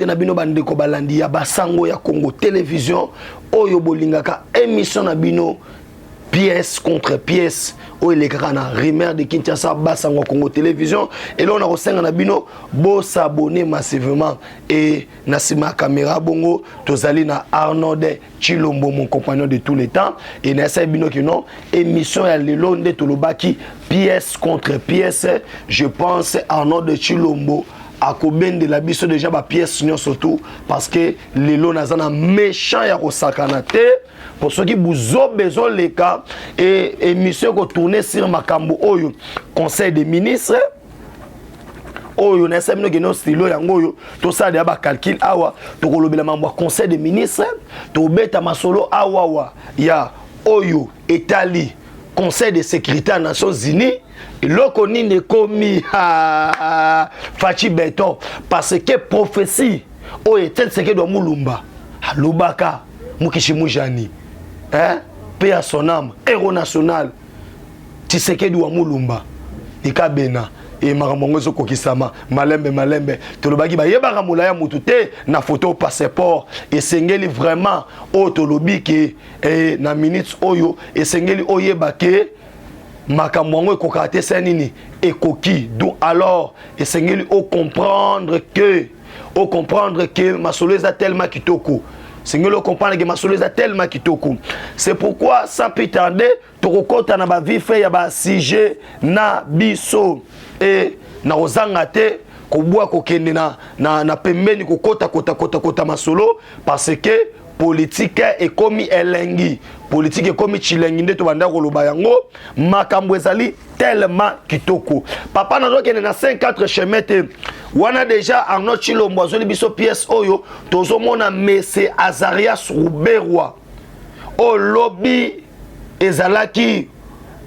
mbote na bino bandeko balandi ya basango ya Congo Télévision oyo bolingaka émission na bino pièce contre pièce o il est na rumeur de Kinshasa basango Congo Télévision et là on a resenga na bino bo s'abonner massivement et na sima caméra bongo tozali na Arnold Chilombo mon compagnon de tous les temps et na sa bino ki non émission ya lelo nde tolobaki pièce contre pièce je pense Arnold Chilombo à combien de la biso déjà ba pièce surtout parce que lelo nazana méchant ya kosakanate pour ceux qui vous ont besoin les cas et émission ko tourner sur makambo oyo conseil des ministres oyo na semino geno stilo yango oyo to ça de ba calcul awa to kolobela mambo conseil des ministres to beta masolo awa ya oyo etali conseil de sécurité des Nations Unies loko nini komi fachi beton parce que prophétie o etel seke do mulumba lobaka mukishi mujani paix à son âme héros national Tshisekedi wa mulumba ikabena et maramongo zo kokisama malembe tolobaki ba yebaka mulaya mutu te na photo passeport et sengeli vraiment o tolobi ke na minutes oyo et sengeli oyeba ke makambo kokate senini ekoki donc alors et sengeli o comprendre que masolo eza tellement kitoko sengeli o comprendre que masolo eza tellement kitoko c'est pourquoi sans plus tarder tokokota na ba vie fait ya ba sujet na biso et na ozanga te kobwa kokende na pembeni kokota masolo parce que politique est comme elengi politique est comme chilengi nde to banda koloba yango makambo ezali tellement kitoko papa nazo kende na 54 chemin te wana déjà Arnold Chilombo azoli biso pièce oyo tozomona Messe Azarias Ruberwa o lobby ezalaki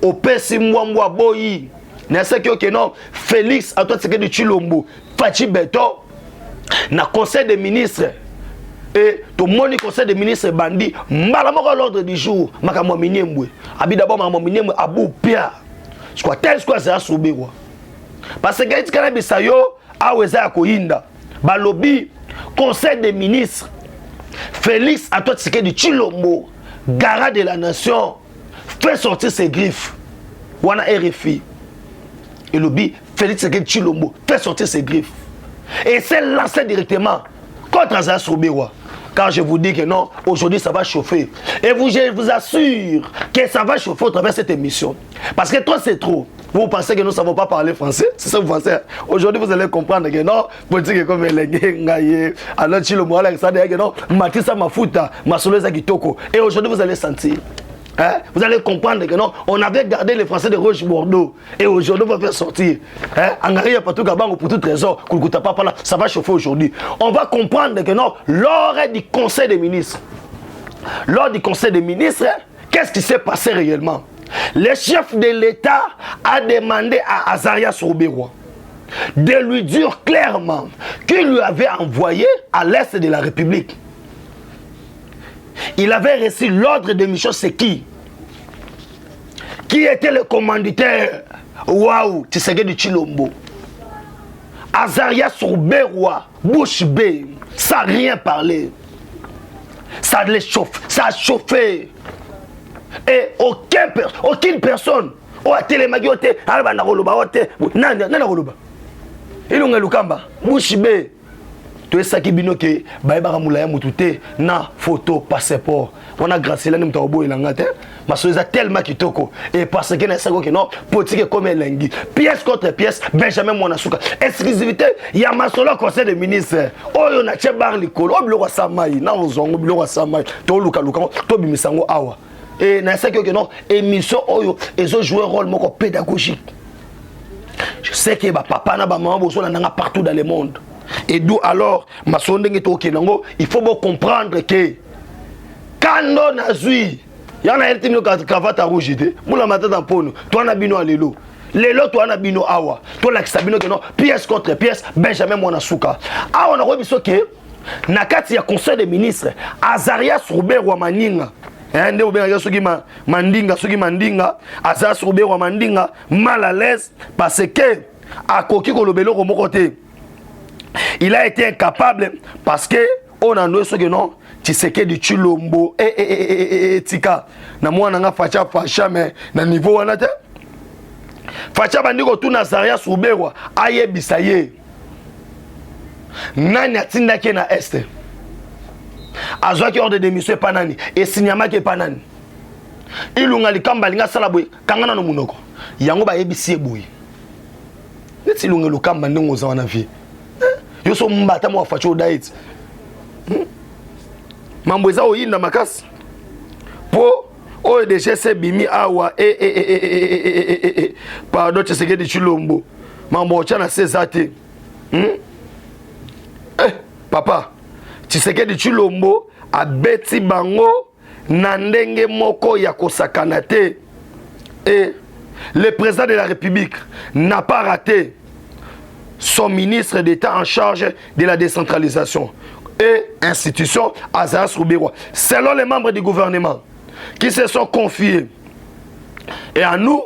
opesi mwambwa boyi na seki ok non Félix Antoine Tshisekedi Chilombo fachi beto na conseil des ministres et tout le monde conseil des ministres bandi mbala moko l'ordre du jour makamwa minyembwe abi d'abord makamwa minyembwe abu pia quoi tel quoi ça soubirwa parce que il kana bisayo aweza koyinda ba lobby conseil des ministres Félix Antoine Tshisekedi Chilombo garant de la nation fait sortir ses griffes wana RFI et lobby Félix Tshisekedi Chilombo fait sortir ses griffes et c'est lancé directement contre Azarias Ruberwa. Car je vous dis que non, aujourd'hui ça va chauffer. Et je vous assure que ça va chauffer au travers de cette émission. Parce que toi c'est trop. Vous pensez que nous ne savons pas parler français? C'est ça que vous pensez? Aujourd'hui vous allez comprendre que non, politique est comme les alors Chilombo, Alexandre, que non, Matissa Mafuta, Masoloza Kitoko. Et aujourd'hui vous allez sentir. Hein? Vous allez comprendre que non, on avait gardé les Français de Roche Bordeaux et aujourd'hui on va faire sortir. Angari partout Gabango pour tout trésor, ça va chauffer aujourd'hui. On va comprendre que non, lors du Conseil des ministres, qu'est-ce qui s'est passé réellement? Le chef de l'État a demandé à Azarias Ruberwa de lui dire clairement qu'il lui avait envoyé à l'est de la République. Il avait reçu l'ordre de mission, c'est qui était le commanditaire? Waouh, Tshisekedi Chilombo. Azarias Ruberwa, bouche bée, ça n'a rien parlé. Ça les chauffe, ça a chauffé. Et aucune personne, télémagioté, il Lukamba, bouche bée. Tu es saki bino ke baibara mulaya mutute na photo passeport on a grâce là nimta obo ilangate masoza tellement kitoko et parce que na sako que non politique comme elengi pièce contre pièce Benjamin Mwanasuka exclusivité ya masolo conseil des ministres oyo na chebar likolo obiloko samai na ozongo biloko samai to luka to bimisango awa et na sako que non émission oyo ezo jouer rôle moko pédagogique. Je sais que papa na ba maman bozo na partout dans le monde. Et d'où alors, il faut comprendre que quand on a zui, il y a une cravate rouge, moula matata pono, toi na bino alelo. Lelo toi na bino awa, toi la sabino que non, pièce contre pièce, Benjamin Mwanasuka. Ah on a remis ce que nakati ya conseil des ministres, Azarias Ruberwa Maninga. Nde obenga soki mandinga, Azarias Ruberwa Mandinga mal à l'aise parce que akoki kolobelo ko mokote. Il a été incapable parce que on a nous ce que non Tshisekedi Tshilombo tika na mwana nga facha mais na niveau wana te facha bandiko tout Nazaria Souberwa ayebisa ye nani atindaki na este azwaki ordre de démission pa nani esinyamaki pa nani ilunga likamba linga sala boye kangana no munoko yango bayebisi boye neti ilunga lukamba ndingo za wana vie yo so mbata mo facha odaiti mambo eza oyinda makasi po oyo deja se bimi awa pardon Tshisekedi Tshilombo mambo ochana sezate papa Tshisekedi Tshilombo abeti bango na ndenge moko ya kosakana te et le président de la République n'a pas raté son ministre d'État en charge de la décentralisation et institution Azarias Ruberwa. Selon les membres du gouvernement qui se sont confiés et à nous,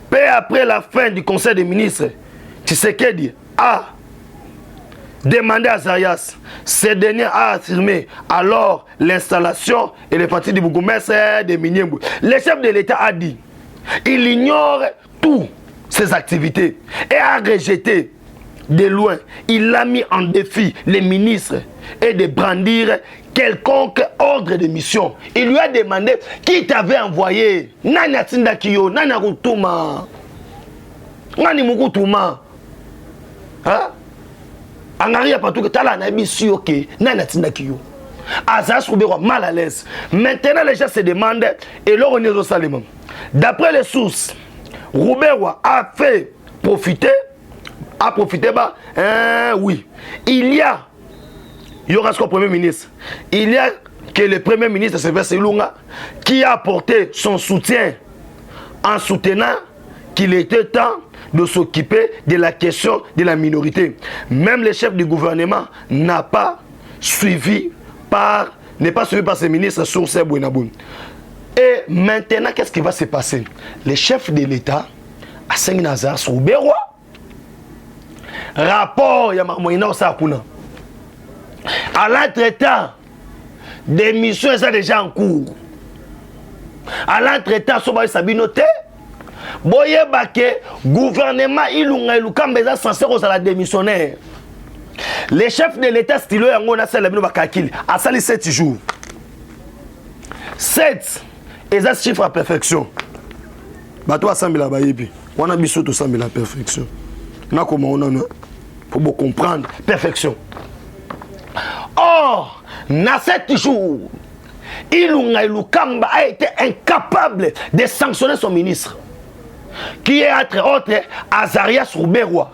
peu après la fin du conseil des ministres, Tshisekedi a demandé à Azarias. Ce dernier a affirmé alors l'installation et les partis du bourgmestre de Minyembu. Le chef de l'État a dit il ignore toutes ses activités et a rejeté de loin. Il a mis en défi les ministres et de brandir quelconque ordre de mission. Il lui a demandé qui t'avait envoyé. Nani atinda kiyo, nani akutuma. Nani mukutuma. Hein? Angaria partout que tala na bisi ok, nani atinda kiyo. Azarias Ruberwa mal à l'aise. Maintenant les gens se demandent et là on est au Salomon. D'après les sources, Ruberwa a fait profiter oui. Il y aura ce Premier ministre. Il y a que le Premier ministre, Sylvestre Ilunga, qui a apporté son soutien en soutenant qu'il était temps de s'occuper de la question de la minorité. Même le chef du gouvernement n'est pas suivi par ses ministres sur ces Bouinaboun. Et maintenant, qu'est-ce qui va se passer? Le chef de l'État, Assengui Azarias Ruberwa, rapport ya mamoina osakuna à l'entretemps des missions sont déjà en cours à l'entretemps soba sabinote boyeba ke gouvernement ilunga ilukamba eza censé kozala démissionnaire le chef de l'état stilo yango na sala bino bakakili asali 7 jours 7 eza chiffre à perfection bato asambela bayebi wana biso to sambela perfection na comment on a pour comprendre perfection. Or, dans 7 jours, Ilunga Ilukamba a été incapable de sanctionner son ministre, qui est entre autres Azarias Ruberwa.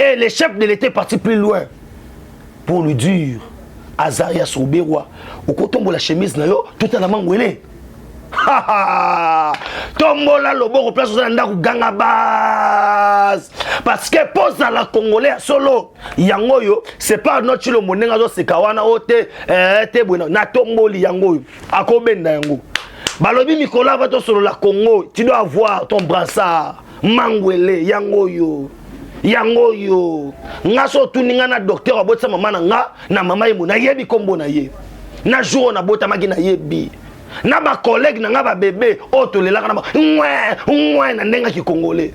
Et le chef de l'État est parti plus loin pour lui dire Azarias Ruberwa, au coton de la chemise, tout à la main où elle est. Tombola lobo place aux anda ganga base parce que pose à la congolais solo yangoyo c'est pas notre chilo monenga zo sekawana ote te bueno na tomboli yangoyo akobenda yango balobi mikola va to solo la Congo tu dois avoir ton brassard mangwele yangoyo ngaso tuninga na docteur abotsa mama nga na mama ye mona yebi kombo na ye na jour na bota maki na yebi na ba collègue na nga ba bébé otolelaka na mwa na ndenga ki congolais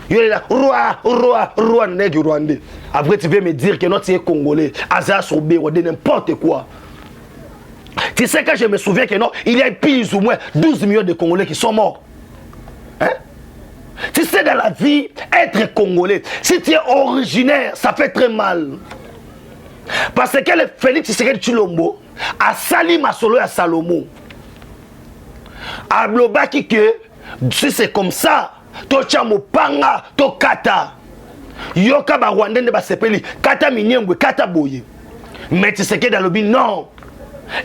yolela roi nèg rwandais après tu veux me dire que notre est congolais Azarias Ruberwa de n'importe quoi. Tu sais que je me souviens que non il y a plus ou moins 12 millions de Congolais qui sont morts. Hein? Tu sais dans la vie être congolais si tu es originaire ça fait très mal parce que le Félix Tshisekedi Tshilombo a sali masolo ya Salomon ablobaki que si c'est comme ça tocha mopanga to kata yoka ba Rwandais ne ba sepeli kata Minyembwe kata boye mais Tshisekedi alobi non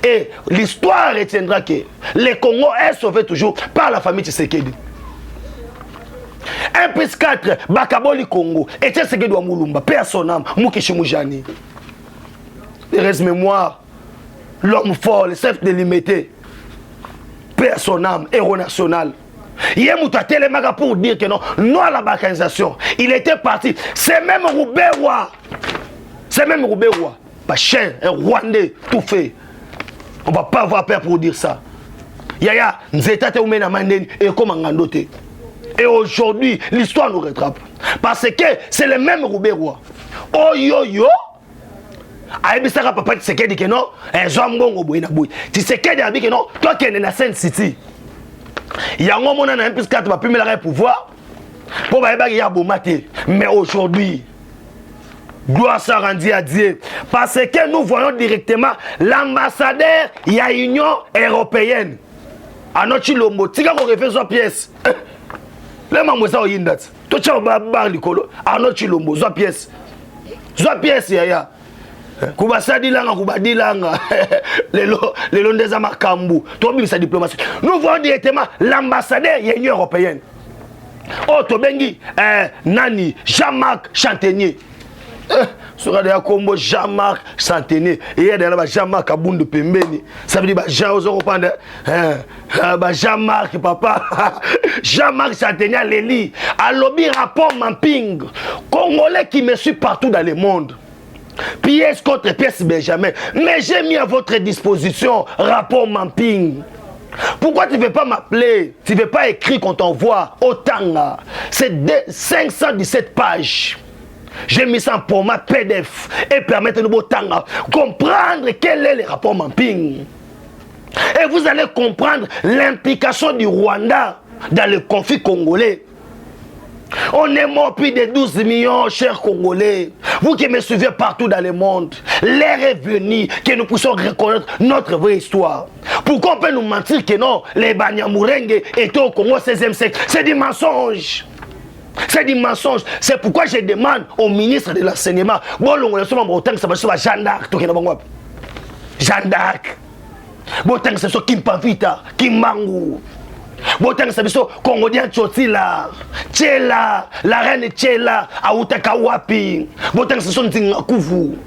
et l'histoire retiendra que le Congo est sauvé toujours par la famille Tshisekedi 1 plus 4 bakaboli Congo et Tshisekedi wa Mulumba personne Mukishi Mujani reste mémoire l'homme fort le chef de l'imité son âme, héros national. Il est pour dire que non, non à la balkanisation. Il était parti. C'est même Ruberwa. C'est même Roubaix-Roi. Pas cher, un Rwandais, tout fait. On ne va pas avoir peur pour dire ça. Yaya, Nzeta te oumena mandeni et comme Ngandote. Et aujourd'hui, l'histoire nous rattrape. Parce que c'est le même Roubaix-Roi. Oh yo yo. Aïbisaka papa Tshisekedi que non, Zomgongo boina boui. Tshisekedi a dit que non, toi qui es dans Sainte City. Il y a un moment où on a un plus 4 va plus me le pouvoir. Pour que y a beau maté. Mais aujourd'hui, gloire soit rendue à Dieu. Parce que nous voyons directement l'ambassadeur de l'Union européenne. À notre Chilombo, tu as refait sa pièce. Les membres sont yindat. Toi tu as bar likolo. À notre Chilombo, sa pièce. Sa pièce yaya. Kubasadi langa kubadilanga. Les Londres à Makambu. Toi bien sa diplomatie. Nous voyons directement l'ambassadeur de l'Union européenne. Oh Tobengi, Nani, Jean-Marc Chantenier. Sur la combo Jean-Marc Chantenier. Et il y a Jean-Marc Abundu Pembeni. Ça veut dire Jean-Marc papa. Jean-Marc Chantenier Léli. À lobby rapport Mamping. Congolais qui me suit partout dans le monde. Pièce contre pièce Benjamin. Mais j'ai mis à votre disposition rapport Mamping. Pourquoi tu ne veux pas m'appeler? Tu ne veux pas écrire qu'on t'envoie autant? C'est 517 pages. J'ai mis ça en format PDF et permettre de comprendre quel est le rapport Mamping. Et vous allez comprendre l'implication du Rwanda dans le conflit congolais. On est mort plus de 12 millions, chers Congolais. Vous qui me suivez partout dans le monde, l'heure est venue que nous puissions reconnaître notre vraie histoire. Pourquoi on peut nous mentir que non, les Banyamulenge étaient au Congo au 16e siècle? C'est du mensonge. C'est du mensonge. C'est pourquoi je demande au ministre de l'enseignement, Jeanne d'Arc, Jeanne d'Arc, Kimpavita, Kimbangu. Botan sabiso Congolien Tchotila, Tchela, la reine Tchela, Aoutaka Wapi. Botan sabiso Ntingakuvu.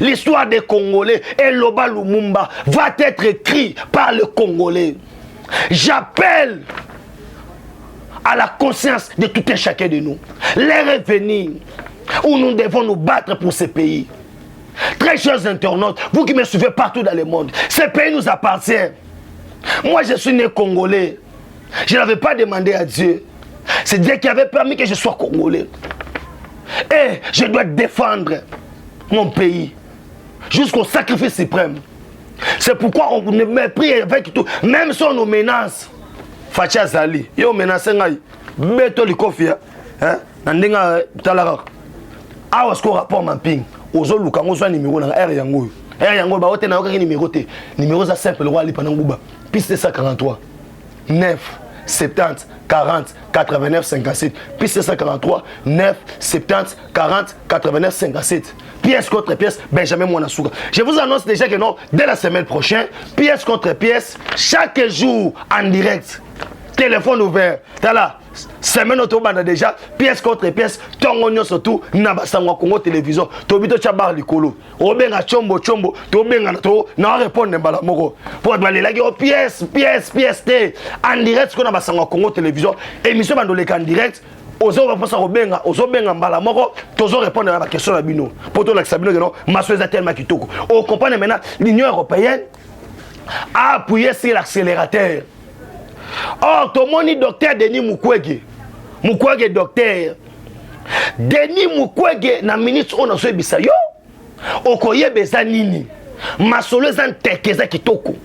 L'histoire des Congolais et Loba Lumumba va être écrite par le Congolais. J'appelle à la conscience de tout un chacun de nous. L'heure est venue où nous devons nous battre pour ce pays. Très chers internautes, vous qui me suivez partout dans le monde, ce pays nous appartient. Moi, je suis né Congolais. Je n'avais pas demandé à Dieu. C'est Dieu qui avait permis que je sois Congolais. Et je dois défendre mon pays jusqu'au sacrifice suprême. C'est pourquoi on me prie avec tout. Même si on nous menace. Fatia Zali. Yo menace ngai. Beto likofia. Hein? Nandinga talara. Awa sko rapport Mamping. Ozo luka ngozo numéro na R yango. R yango ba wote na yoka numéro te. Numéro za simple roi lipa na nguba. Piste 143 9 70 40 89 57. Piste 143 9 70 40 89 57. Pièce contre pièce, Benjamin Mwanasuka. Je vous annonce déjà que non, dès la semaine prochaine, pièce contre pièce, chaque jour en direct. Téléphone ouvert. T'as là, semaine autobanda déjà, pièce contre pièce, tongonyo surtout, Nabasangwa Congo télévision, Tobito Chabar Likolo, Obenga Chombo, Tobenga Nato, n'a répondre Mbala Moko. Pour aller là, pièce, en direct, ce qu'on a Basangwa Congo télévision, émission Bandolek en direct. Ozo va passer au benga, ozo benga mbala moko, tozo répondre à la question de Bino. Pour tout l'examiner que non, ma soeur tellement kitoko. On comprend maintenant l'Union européenne a appuyé sur l'accélérateur. Or, tout le monde dit docteur Denis Mukwege. Mukwege docteur. Denis Mukwege na ministre on a so ebisa yo. Okoye beza nini. Masolo zan tekeza kitoko.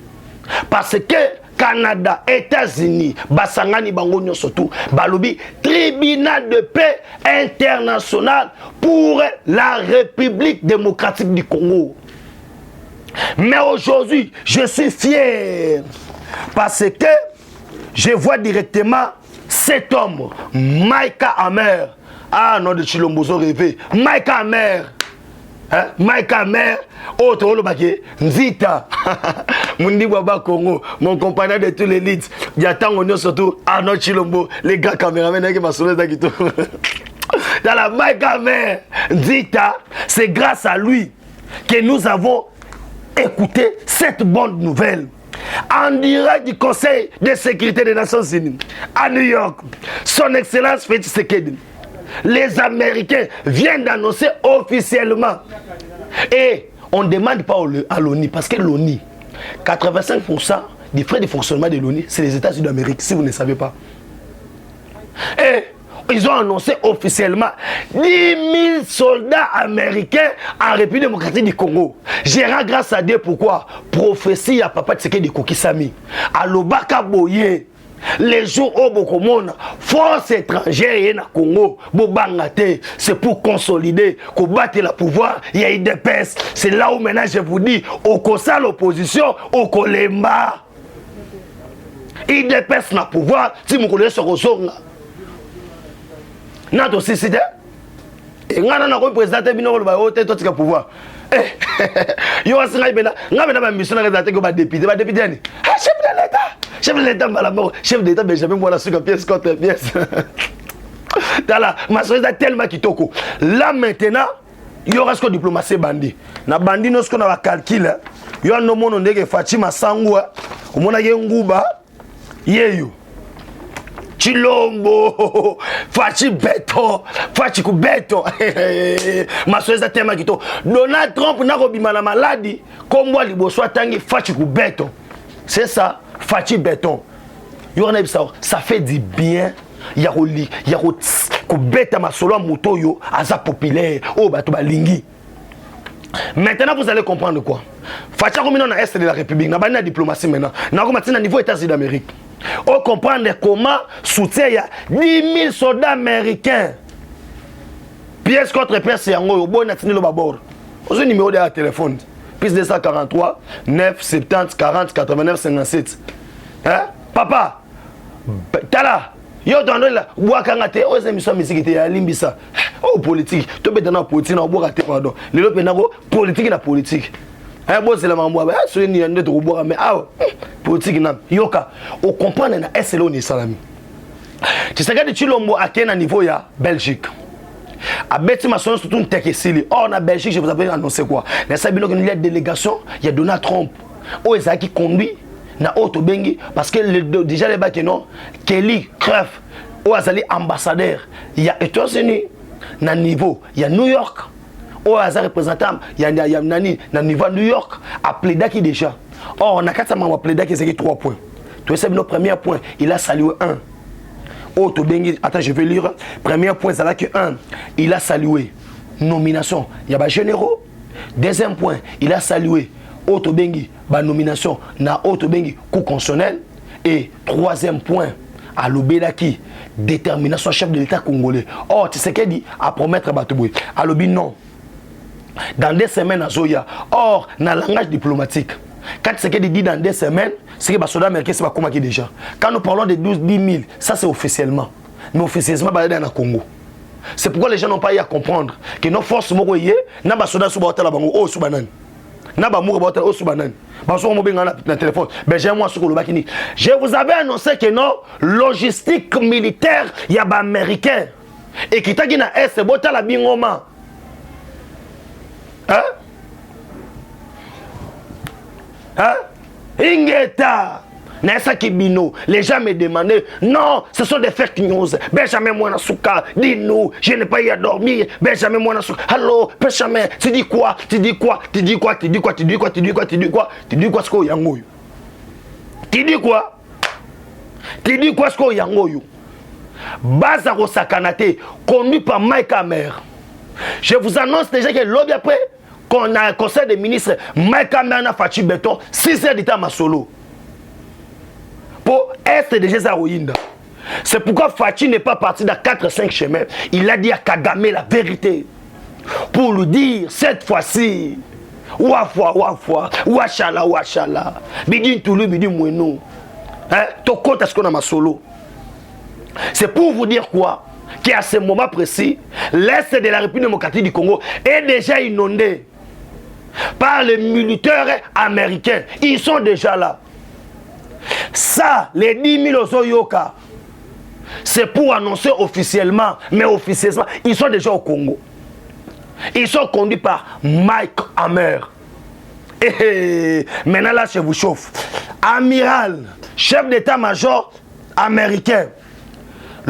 Parce que Canada, États-Unis, Basangani Bangonyo surtout, Balobi, tribunal de paix international pour la République démocratique du Congo. Mais aujourd'hui, je suis fier parce que je vois directement cet homme, Maïka Amer. Ah non, de Chilombozo rêvé. Maïka Amer. Hein? Maïka Amer. Autre le baquet. Nzita. Mundi Baba Congo. Mon compagnon de tous les leads. Yatan on surtout. Arnaud Chilombo. Les gars caméramans qui m'a sauvé d'Akito. Dans la Maïka Amer. Nzita. C'est grâce à lui que nous avons écouté cette bonne nouvelle. En direct du Conseil de sécurité des Nations Unies à New York, son Excellence Félix Tshisekedi Les Américains viennent d'annoncer officiellement. Et on ne demande pas à l'ONU, parce que l'ONU, 85% des frais de fonctionnement de l'ONU, c'est les États-Unis d'Amérique, si vous ne savez pas. Et ils ont annoncé officiellement 10 000 soldats américains en République démocratique du Congo. Gérard grâce à Dieu, pourquoi? Prophétie à Papa Tshisekedi Kokisami. À l'Obaka Boye. Les jours où beaucoup de force étrangère na Congo, c'est pour consolider, combattre le pouvoir. Il y a UDPS. C'est là où maintenant je vous dis, au Kosa l'opposition, au Kolemba. UDPS na pouvoir, si vous connaissez ce ressort. Nato Siside. Et nous avons représenté le pouvoir. Yo asinga bena ngabena ba mission na représenter ko ba député ni chef de l'état malamo chef d'état Benjamin Mwana Suka pièce contre pièce tala ma soeur tellement kitoko là maintenant il y aura ce que diplomatie bandi na bandi no ce qu'on a calcul yo no mono ndeke Fatima Sangwa omona ye nguba yeyo Chilombo, Fachi Beto, Fachi Kubeto, ma soeur tellement kito. Donald Trump n'a pas la maladie, comme moi, liboso tangi Fachi Kubeto. C'est ça, Fachi Beton. Ça fait du bien. Il y a Kubeta ma solo moto yo, aza populaire, oh bato balingi. Maintenant vous allez comprendre quoi. Fachi Kumino na est de la République, na bana diplomatie maintenant. Na ko matina niveau États-Unis d'Amérique. On comprend comment soutien il y a 10 000 soldats américains. Pièce contre pièce, c'est un bon national au bord. Au numéro de la téléphone. Plus 243 9 70 40 89 57. Hein? Papa, tala. Yo dans la wakangate aux émissions musique ya limbisa. Oh politique, to be dans politique na boka te pardon. Le lope na politique na politique. Hein bon c'est la mambo ba so ni ande to boka mais ah politique na yoka o comprendre na SLO ni salami. Tu sais que Chilombo a quel niveau ya Belgique. A beti ma son surtout tekesili. Or na Belgique je vous avais annoncé quoi. Na sabino que il y a délégation, il y a Donald Trump. O ezaki conduit na auto bengi parce que déjà les bacs non Kelly Cref ou azali ambassadeur il y a États-Unis na niveau il y a New York ou azali représentant il y a nani na niveau New York appelé daki déjà. Or on a quatre membres appelé daki c'est 3 points. Tu sais nos premier point il a salué 1 auto bengi attends je vais lire premier point c'est là que 1 il a salué nomination il y a ba généraux. Deuxième point il a salué auto bengi ba nomination na auto bengi coup constitutionnel. Et troisième point à l'obédaki détermination chef de l'État congolais. Or tu sais qu'elle dit à promettre Batouboui à l'obi non dans 2 semaines à Zoya. Or dans le langage diplomatique quand ce qu'elle dit dans 2 semaines c'est que les soldats américains c'est pas comment qui déjà quand nous parlons de 10 000 ça c'est officiellement mais officiellement bah dans le Congo. C'est pourquoi les gens n'ont pas eu à comprendre que nos forces mokoyé na ba soldats sous la bango oh sous banane. Je vous avais annoncé que non, logistique militaire, il y a des Américains. Et qui t'a dit na S, c'est la bingoma. Hein? Hein? Ingeta. Nessa Kibino, les gens me demandaient, non, ce sont des fake news. Benjamin Mwanasuka, dis-nous, je n'ai pas eu à dormir. Benjamin Mwanasuka, allô, Benjamin, tu dis quoi? Tu dis quoi? Tu dis quoi? Tu dis quoi? Tu dis quoi? Tu dis quoi? Tu dis quoi? Tu dis quoi? Ce qu'on y a tu dis quoi? Tu dis quoi? Ce qu'on y a Bazaro Sakanate, connu par Mike Hammer. Je vous annonce déjà que l'objet après, qu'on a un conseil des ministres, Mike Hammer a Fachi Beton, 6 heures d'état ma solo. Pour être déjà Zaroyinda. C'est pourquoi Fachi n'est pas parti dans 4-5 chemins. Il a dit à Kagame la vérité. Pour lui dire, cette fois-ci, wafwa, washala, washala. Bidin Toulou, bidin Moueno. Hein? Toko Tasko na Masolo. C'est pour vous dire quoi? Qu'à ce moment précis, l'Est de la République démocratique du Congo est déjà inondé par les militaires américains. Ils sont déjà là. Ça, les 10 000 Ozoyoka, c'est pour annoncer officiellement, mais officieusement, ils sont déjà au Congo. Ils sont conduits par Mike Hammer. Et maintenant là, je vous chauffe. Amiral, chef d'état-major américain,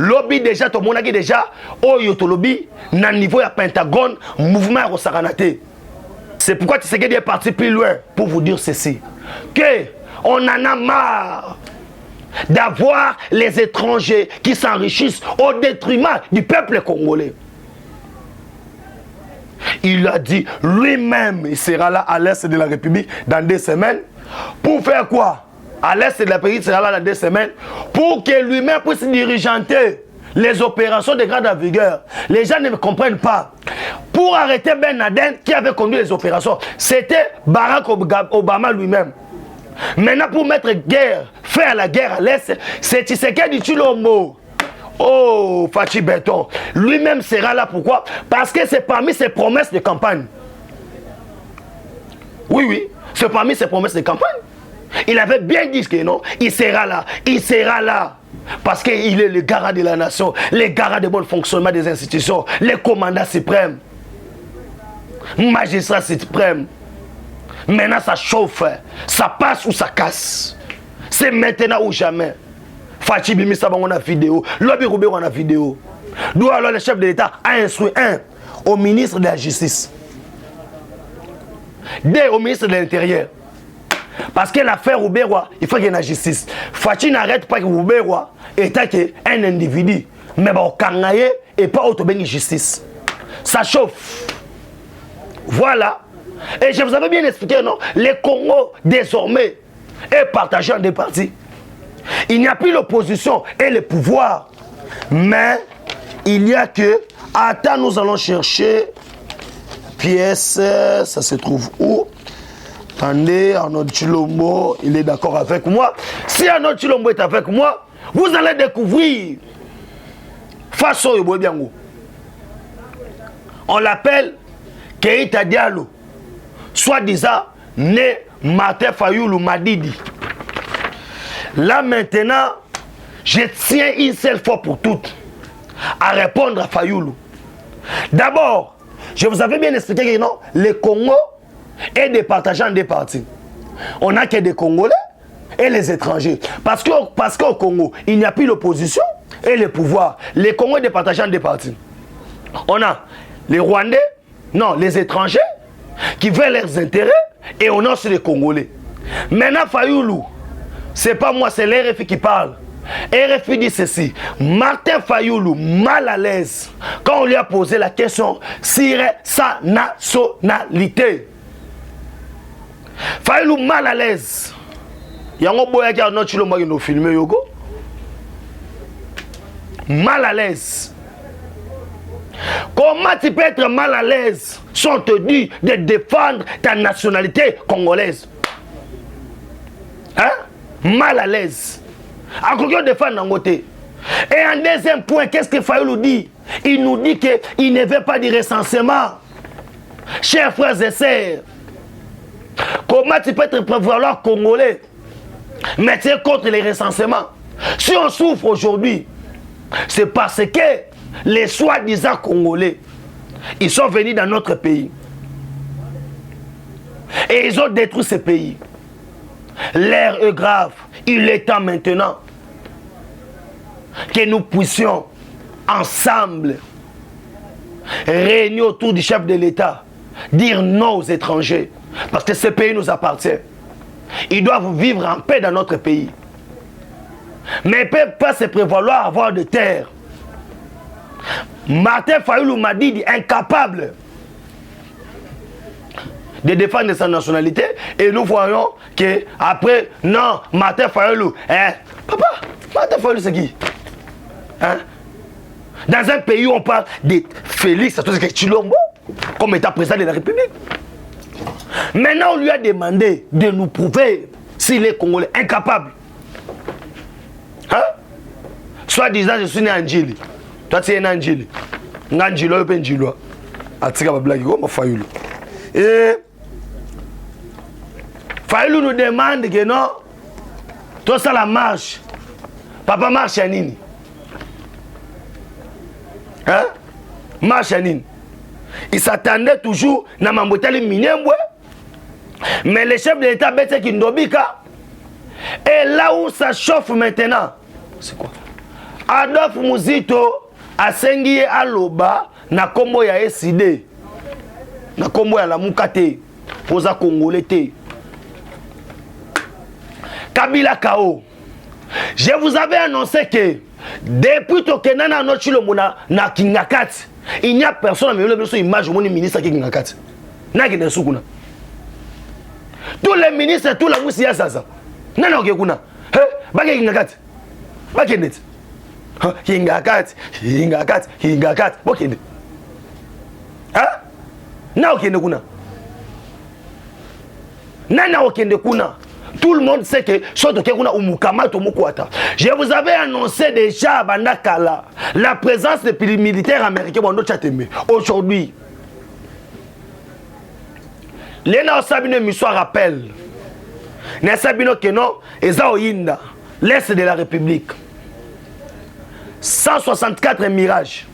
lobby déjà tout le monde a déjà oyo to lobby na niveau ya Pentagone mouvement ya Sakanate. C'est pourquoi Tshisekedi est parti plus loin pour vous dire ceci, que on en a marre d'avoir les étrangers qui s'enrichissent au détriment du peuple congolais. Il a dit lui-même, il sera là à l'est de la République dans 2 semaines. Pour faire quoi? À l'est de la République, il sera là dans 2 semaines. Pour que lui-même puisse diriger les opérations de grande vigueur. Les gens ne me comprennent pas. Pour arrêter Ben Laden qui avait conduit les opérations, c'était Barack Obama lui-même. Maintenant, pour mettre guerre, faire la guerre à l'est, c'est Tshisekedi Tshilombo. Oh, Fachi Béton. Lui-même sera là. Pourquoi? Parce que c'est parmi ses promesses de campagne. Oui, oui. C'est parmi ses promesses de campagne. Il avait bien dit que non, il sera là. Il sera là. Parce qu'il est le garant de la nation, le garant de bon fonctionnement des institutions, le commandant suprême, magistrat suprême. Maintenant, ça chauffe. Ça passe ou ça casse. C'est maintenant ou jamais. Fachi Bimisa, on a vidéo. Lobby Roubé, on a vidéo. D'où alors le chef de l'État a instruit au ministre de la Justice, au ministre de l'Intérieur. Parce que l'affaire Rouberois, il faut qu'il y ait la justice. Fachi n'arrête pas que Rouberois est un individu. Mais bon, Kangaye et pas autobéni justice. Ça chauffe. Voilà. Et je vous avais bien expliqué, non? Le Congo, désormais, est partagé en 2 parties. Il n'y a plus l'opposition et le pouvoir. Mais il y a que... Attends, nous allons chercher... Pièce, ça se trouve où? Attendez, Arnaud Tshilombo, il est d'accord avec moi. Si Arnaud Tshilombo est avec moi, vous allez découvrir... Faso Yobobiango. On l'appelle Keita Diallo. Soi-disant, né Martin Fayoulou Madidi. Là maintenant, je tiens une seule fois pour toutes à répondre à Fayoulou. D'abord, je vous avais bien expliqué que non, le Congo est départagé en 2 parties. On n'a que des Congolais et les étrangers. Parce qu'au Congo, il n'y a plus l'opposition et le pouvoir. Le Congo est départagé en 2 parties. On a les Rwandais, non, les étrangers qui veulent leurs intérêts et on a aussi les Congolais. Maintenant, Fayoulou, c'est pas moi, c'est l'RFI qui parle. RFI dit ceci: Martin Fayoulou, mal à l'aise quand on lui a posé la question sur sa nationalité. Fayoulou mal à l'aise. Yango boya qui a notre chilo moi qui filmé yogo. Mal à l'aise. Comment tu peux être mal à l'aise si on te dit de défendre ta nationalité congolaise? Hein? Mal à l'aise. À quoi défendre dans côté? Et en 2e point, qu'est-ce que Fayoulou dit? Il nous dit qu'il ne veut pas de recensement. Chers frères et sœurs, comment tu peux te prévaloir congolais, mais tu es contre les recensements? Si on souffre aujourd'hui, c'est parce que les soi-disant congolais, ils sont venus dans notre pays. Et ils ont détruit ce pays. L'air est grave. Il est temps maintenant que nous puissions ensemble réunir autour du chef de l'État, dire non aux étrangers, parce que ce pays nous appartient. Ils doivent vivre en paix dans notre pays. Mais ils ne peuvent pas se prévaloir avoir de terre. Martin Fayoulou m'a dit incapable de défendre sa nationalité, et nous voyons que après, non, Martin Fayoulou, papa, Martin Fayoulou c'est qui? Hein? Dans un pays où on parle de Félix Tshilombo comme état président de la République. Maintenant, on lui a demandé de nous prouver s'il est congolais, incapable. Hein? Soit disant, je suis né en Djili. Toi, tu es né en Djili. Nganjilo, je suis Djilo. Atika Bablagi, comment Fayoulou? Et Fayoulou nous demande que non, tout ça la marche. Papa marche à Nini. Hein? Marche à Nini. Il s'attendait toujours à Mambotali Minembwe. Mais le chef de l'État, Betse Kindobika, et là où ça chauffe maintenant, c'est quoi? Adolphe Muzito asengi aloba na kombo ya SID na kombo ya Lamuka te poza congolais te. Kabila Kao, je vous avais annoncé que depuis Tokenana no Chilombo na Kingakati, il n'y a personne mais le image au ministre qui Kingakati. Na kende sukuna. Tous les ministres tout la musi ya sasa. Nana okekuna. Ba Kingakati. Ba kende. Kingakati. Okende. Na okende kuna. Nana okende kuna. Tout le monde sait que je vous avais annoncé déjà à Bandakala la présence des militaires américains. Aujourd'hui, Léna Sabine Missoir rappelle Sabino Keno et Zaoyinda, l'Est de la République. 164 mirages.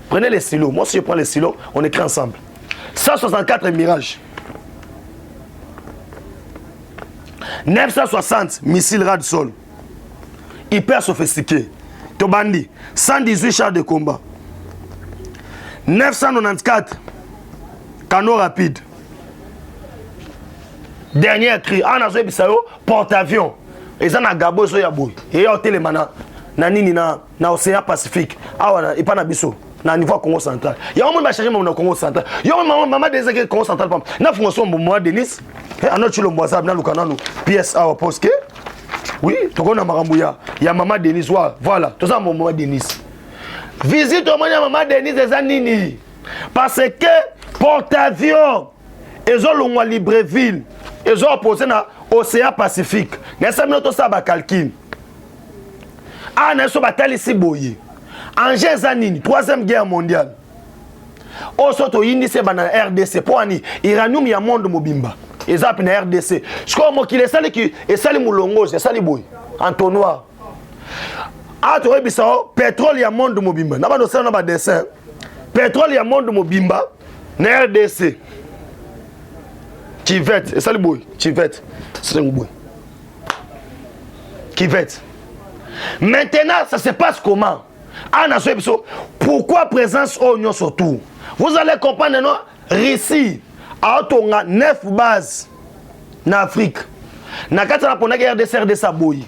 Prenez les silos. Moi, si je prends les silos, on écrit ensemble. 164 mirages. 960 missiles rad-sol hyper sophistiqués. Tobandi 118 chars de combat. 994 canons rapides. Dernier cri, porte-avions. Ils ont un gabo so yaboy. Et au télémana na nini na océan Pacifique. Awana et pas na biso. Na niveau Congo central. Il y a un monde qui va changer mon Congo central. Il y a un maman des Congo central. Na fonction moi Denis. Et notre chilo ça na lukana no pièce à poste. Oui, to kona marambuya. Il y a maman Denis voilà, tout ça maman Denis. Visite au maman Denis des anini. Parce que porte-avions ils ont le Libreville. Ils ont posé na océan Pacifique. N'est-ce pas ça ba calcul. Ah n'est-ce pas batali si boye. Angers Zanini, 3e guerre mondiale. Osoto yindi se bana RDC pour ani iranium ya monde mobimba. Ezap na RDC. Je crois qu'il est sali qui est sali mulongo, c'est sali boy. Entonnoir. Ah to ebisa pétrole ya monde mobimba. Na ba no sala na ba dessin. Pétrole ya monde mobimba na RDC. Kivet, sali boy, Kivet. C'est un boy. Kivet. Maintenant, ça se passe comment? Pourquoi présence oignon surtout? Vous allez comprendre, non? Russie a 9 bases en Afrique. Na kata na RDC RDC boy.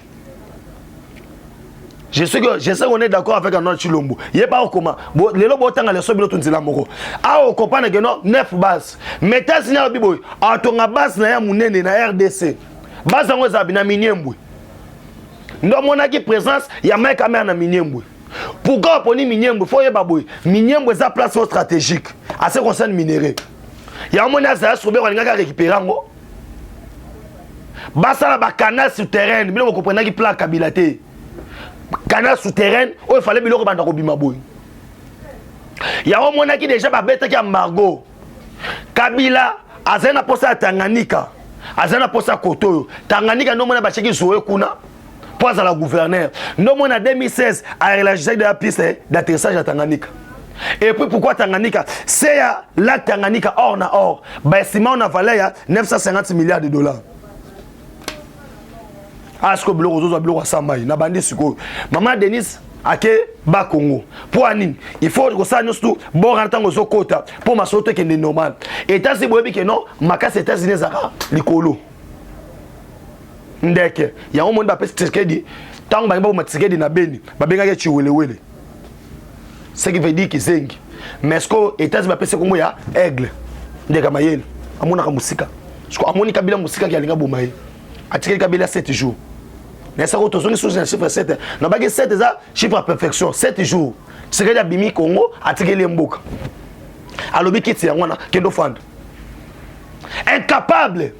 Je sais qu'on est d'accord avec un autre Chilombo. Il n'est pas comment. Les lobos ont les sobres de la moro. Ah, on comprend que non 9 bases. Mais t'as signé le biboy. Ah, ton base na ya munene na RDC. Base en ozabi na Miniembwe. Nous avons une présence, il y a un caméra na Miniembwe. Pourquoi on dit Miniembwe? Faut y baboy. Miniembwe est une place stratégique. À ce qui concerne minerais. Il y a un moment où on a récupéré. Basa la canal souterrain. Vous comprenez qu'il plan Kabilate. Canal souterrain, il fallait que vous bimaboy. Il y a un moment qui déjà bête qui a Margot. Kabila, Azena posa Tanganyika. Azena posa Kotoyo. Tanganyika, non, on a bâti qui jouait Kuna. Pas à la gouverneur. Non, on a 2016 à l'élargissement de la piste d'atterrissage à Tanganyika. Et puis pourquoi Tanganyika? C'est là Tanganyika or na or. Bah, si on a valé 950 milliards de dollars. Asko bloko zozo bloko samai na bandi siko. Maman Denis ake ba Congo. Pour anin, il faut que ça nous tout bon rentango zo kota pour ma soto qui est normal. Et tant si boyebi que non, makasi États-Unis zaka likolo. Ndeke, ya un monde ba Tshisekedi, tant ba ba Tshisekedi na beni, ba benga ke chiwelewele. Ce qui veut dire que zengi. Mais ce que États-Unis ba pese Congo ya aigle. Ndeka mayele. Amona ka musika. Ce que amoni kabila musika ki alinga bomaye. Atikeli kabila 7 jours. Mais ça retourne sur le chiffre 7. Non pas que 7 c'est chiffre à perfection, 7 jours. C'est que bimi Congo atikeli mboka. Alobi kiti ngwana kendo fand. Incapable.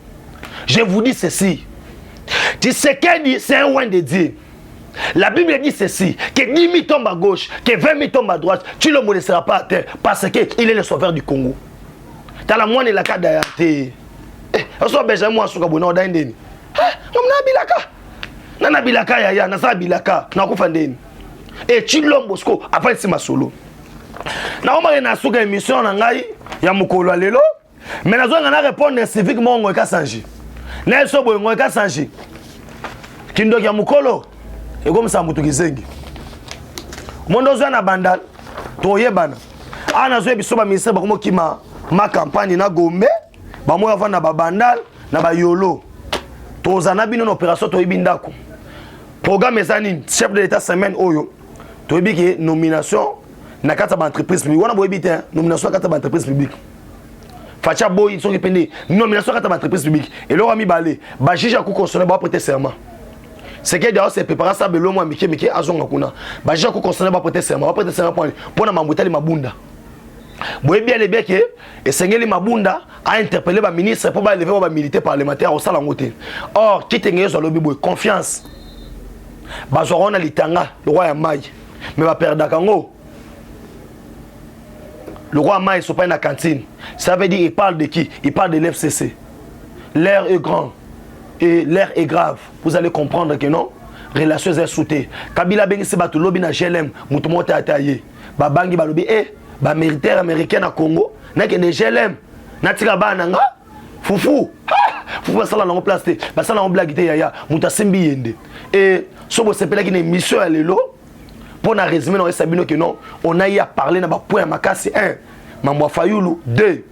Je vous dis ceci. Tu sais que c'est un oin de Dieu. La Bible dit ceci, que 10 000 tombent à gauche, que 20 000 tombent à droite, tu ne le laisseras pas à terre parce qu'il est le sauveur du Congo. Dans la moine et la carte d'Ayate. Est-ce que Benjamin Mouassouka Bouna Odaindeni? Nana bilaka ya nasa bilaka na kufandeni. Et Chilombo Bosco après si masolo. Na oma na suka émission na ngai ya mukolo lelo, mais nazo ngana répondre civiquement ngo ka sanji. Na so boy ngo ka sanji. Kindo ya mukolo et comme ça mutu kizengi mondo zo na bandal to yebana ana zo biso ba ministre ba komo kima ma campagne na Gombe ba mo yava na ba bandal na ba yolo to zana bino na opération to yibindako programme ezani chef de l'état semaine oyo to yibiki nomination na kata ba entreprise publique wana boyebi te nomination kata ba entreprise publique facha boy so kipende nomination kata ba entreprise publique et lo ami balé ba juge ku constitutionnel ba prêter serment. C'est que d'ailleurs c'est préparer ça belo moi mike azonga kuna. Ba juge ku constitutionnel ba prêter serment pour na mambutali mabunda. Boye bien les beke et sengeli mabunda a interpellé ba ministre pour ba lever ba militaire parlementaire au sala ngote. Or kitenge zo lobi boy confiance. Ba zorona litanga le roi ya mai. Mais ba perdre kango. Le roi Maï n'est pas dans la cantine. Ça veut dire qu'il parle de qui? Il parle de l'FCC. L'air est grand et l'air est grave. Vous allez comprendre que non. Relations est soutées. Kabila Bengi se battu lobby na GLM. Moutomote a taillé. Babangi balobi ba militaire américain na Congo. N'a que des GLM. Na tika ba nanga. Foufou. Foufou ça la place te. Ba ça la blague te yaya. Mouta sembi yende. Et sobo sepela qui une mission à l'élo. Pour na résumer dans Sabino que non, on a eu à parler dans point makasi 1, Mamwa Fayoulou 2.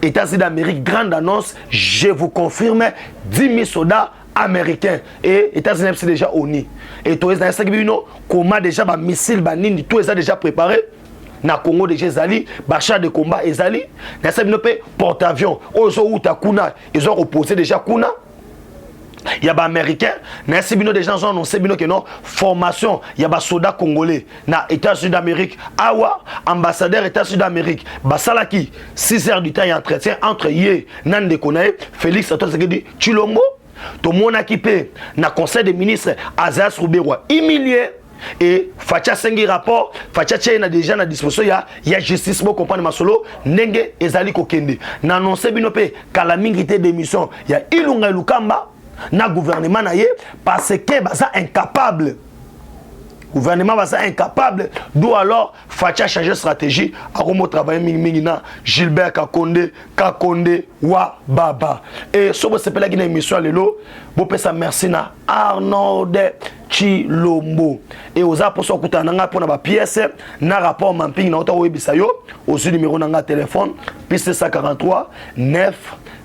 États-Unis d'Amérique, grande annonce, je vous confirme 10 000 soldats américains et États-Unis c'est déjà ONU. Et tous les Sabino comment déjà ba missile banini tout ça déjà préparé. Na Congo déjà ezali, ba char de combat ezali, na Sabino pe porte-avions, ozo uta kuna, ils ont opposé déjà kuna. Il y a des Américains, des gens qui ont annoncé que non, formation, il y a des soldats congolais, na États-Unis d'Amérique, Awa, ambassadeur États-Unis d'Amérique, Basalaki, 6 heures du temps, il y a un entretien entre Yé, Nande Konae, Félix Antoine Chilombo, tout le monde a équipé, na conseil des ministres, Azaz Rouberois, humilié, et Facha Sengi rapport, Facha Tché na déjà na disposition, il y a justice pour comprendre Masolo, Nenge Ezali Kokende, na annoncé Binope, calamité d'émission, il y a Ilunga Lukamba, na gouvernement na ye parce que baza incapable gouvernement baza incapable d'où alors Facha changer stratégie à comment travailler mingi na Gilbert Kakonde wa baba et so bo sepela ki na émission lelo bo pesa merci na Arnold Chilombo et oza poso kutana nga pona ba pièce na rapport mapping na ota webisa yo au numéro na nga téléphone plus 143 9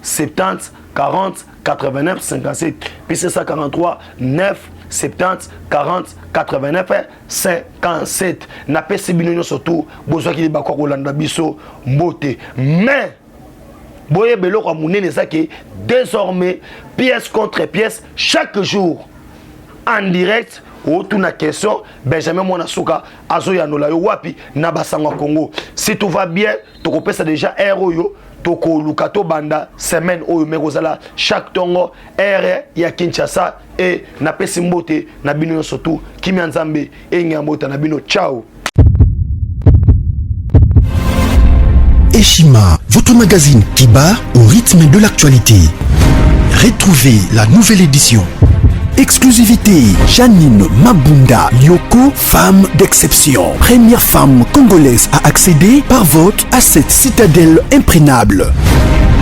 70 40 89 57 puis 143 9 70 40 89 57 na pesi bino surtout besoin ki ba ko kolanda biso mbote mais boye beloko amunene zaki désormais pièce contre pièce chaque jour en direct autour na question Benjamin Monasuka azo ya nola yo wapi na basangwa Congo si tout va bien to kopesa déjà aéro toko lukato banda semaine oyo mekozala chaque tongo ere ya Kinshasa et na pesi mbote na bino surtout kimia nzambe enga mbota na bino ciao. Eshima, votre magazine qui bat au rythme de l'actualité. Retrouvez la nouvelle édition. Exclusivité, Janine Mabunda Lyoko, femme d'exception. Première femme congolaise à accéder par vote à cette citadelle imprégnable.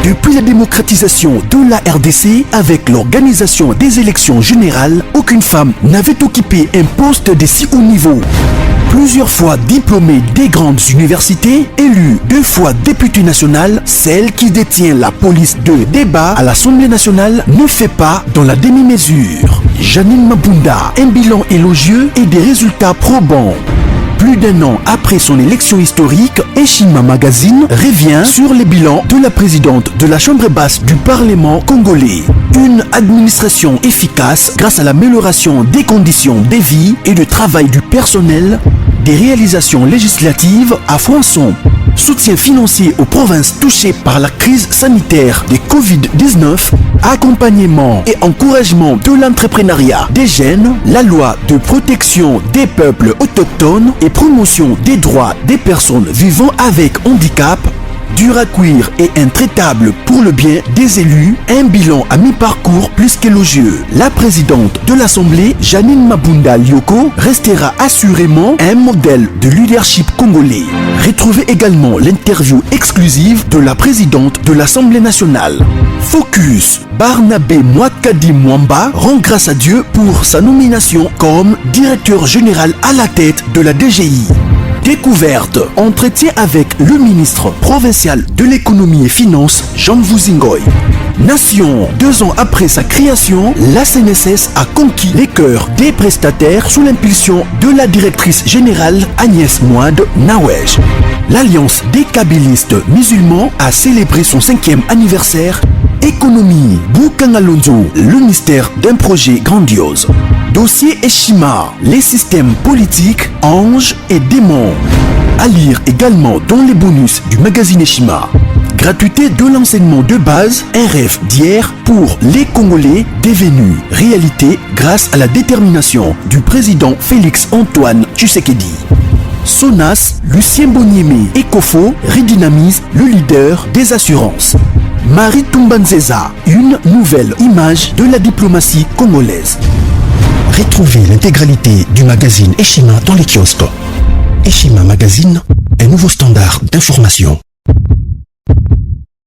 Depuis la démocratisation de la RDC, avec l'organisation des élections générales, aucune femme n'avait occupé un poste de si haut niveau. Plusieurs fois diplômée des grandes universités, élue 2 fois députée nationale, celle qui détient la police de débat à l'Assemblée nationale ne fait pas dans la demi-mesure. Janine Mabunda, un bilan élogieux et des résultats probants. Plus d'1 an après son élection historique, Eshima Magazine revient sur les bilans de la présidente de la Chambre basse du Parlement congolais. Une administration efficace grâce à l'amélioration des conditions de vie et de travail du personnel, des réalisations législatives à foison, soutien financier aux provinces touchées par la crise sanitaire de Covid-19, accompagnement et encouragement de l'entrepreneuriat des jeunes, la loi de protection des peuples autochtones et promotion des droits des personnes vivant avec handicap, dur à cuire et intraitable pour le bien des élus, un bilan à mi-parcours plus qu'élogieux. La présidente de l'Assemblée, Jeannine Mabunda Lyoko, restera assurément un modèle de leadership congolais. Retrouvez également l'interview exclusive de la présidente de l'Assemblée nationale. Focus, Barnabé Mwakadi Mwamba rend grâce à Dieu pour sa nomination comme directeur général à la tête de la DGI. Découverte, entretien avec le ministre provincial de l'économie et finances, Jean Vuzingoy. Nation, 2 ans après sa création, la CNSS a conquis les cœurs des prestataires sous l'impulsion de la directrice générale Agnès Mouad Nawej. L'Alliance des kabylistes musulmans a célébré son 5e anniversaire. Économie, Boukang Alonso, le mystère d'un projet grandiose. Dossier Eshima, les systèmes politiques, anges et démons. À lire également dans les bonus du magazine Eshima. Gratuité de l'enseignement de base, un rêve d'hier pour les Congolais devenus réalité grâce à la détermination du président Félix Antoine Tshisekedi. Sonas, Lucien Boniemé et Kofo redynamise le leader des assurances. Marie Tumbanzeza, une nouvelle image de la diplomatie congolaise. Retrouvez l'intégralité du magazine Eshima dans les kiosques. Eshima Magazine, un nouveau standard d'information.